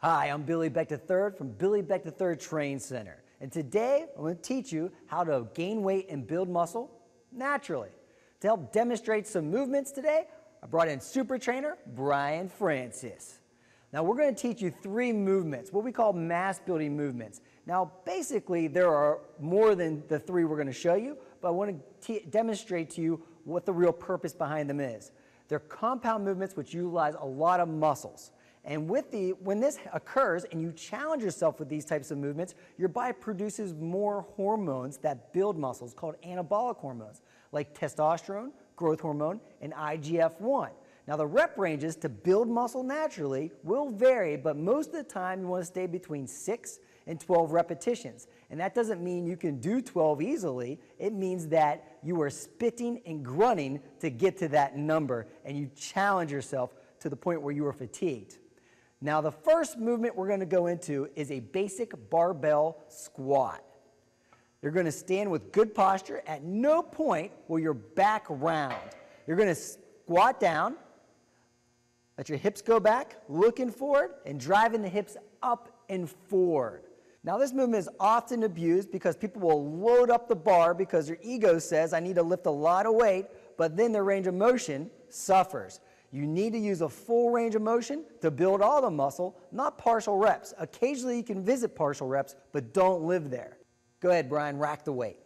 Hi, I'm Billy Beck III from Billy Beck III Train Center. And today, I'm going to teach you how to gain weight and build muscle naturally. To help demonstrate some movements today, I brought in super trainer Brian Francis. Now, we're going to teach you 3 movements, what we call mass building movements. Now, basically, there are more than the 3 we're going to show you, but I want to demonstrate to you what the real purpose behind them is. They're compound movements which utilize a lot of muscles. And when this occurs and you challenge yourself with these types of movements, your body produces more hormones that build muscles called anabolic hormones, like testosterone, growth hormone, and IGF-1. Now, the rep ranges to build muscle naturally will vary, but most of the time you want to stay between 6 and 12 repetitions. And that doesn't mean you can do 12 easily. It means that you are spitting and grunting to get to that number, and you challenge yourself to the point where you are fatigued. Now, the first movement we're going to go into is a basic barbell squat. You're going to stand with good posture. At no point will your back round. You're going to squat down, let your hips go back, looking forward, and driving the hips up and forward. Now, this movement is often abused because people will load up the bar because their ego says, I need to lift a lot of weight, but then their range of motion suffers. You need to use a full range of motion to build all the muscle, not partial reps. Occasionally you can visit partial reps, but don't live there. Go ahead, Brian, rack the weight.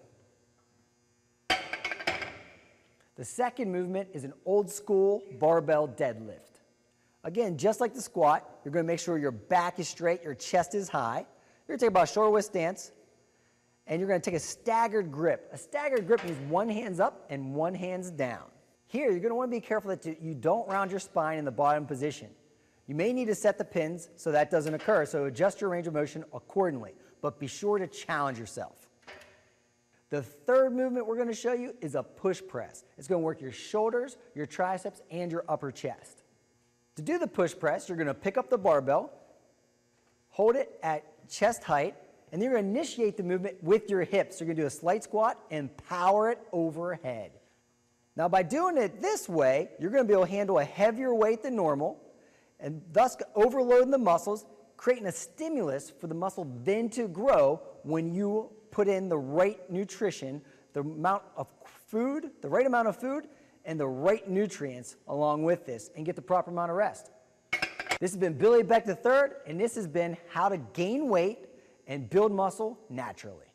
The second movement is an old school barbell deadlift. Again, just like the squat, you're going to make sure your back is straight, your chest is high. You're going to take about a shoulder width stance, and you're going to take a staggered grip. A staggered grip means one hand's up and one hand's down. Here, you're going to want to be careful that you don't round your spine in the bottom position. You may need to set the pins so that doesn't occur, so adjust your range of motion accordingly, but be sure to challenge yourself. The third movement we're going to show you is a push press. It's going to work your shoulders, your triceps, and your upper chest. To do the push press, you're going to pick up the barbell, hold it at chest height, and then you're going to initiate the movement with your hips. You're going to do a slight squat and power it overhead. Now, by doing it this way, you're going to be able to handle a heavier weight than normal, and thus overloading the muscles, creating a stimulus for the muscle then to grow when you put in the right nutrition, the amount of food, the right amount of food, and the right nutrients along with this, and get the proper amount of rest. This has been Billy Beck III, and this has been how to gain weight and build muscle naturally.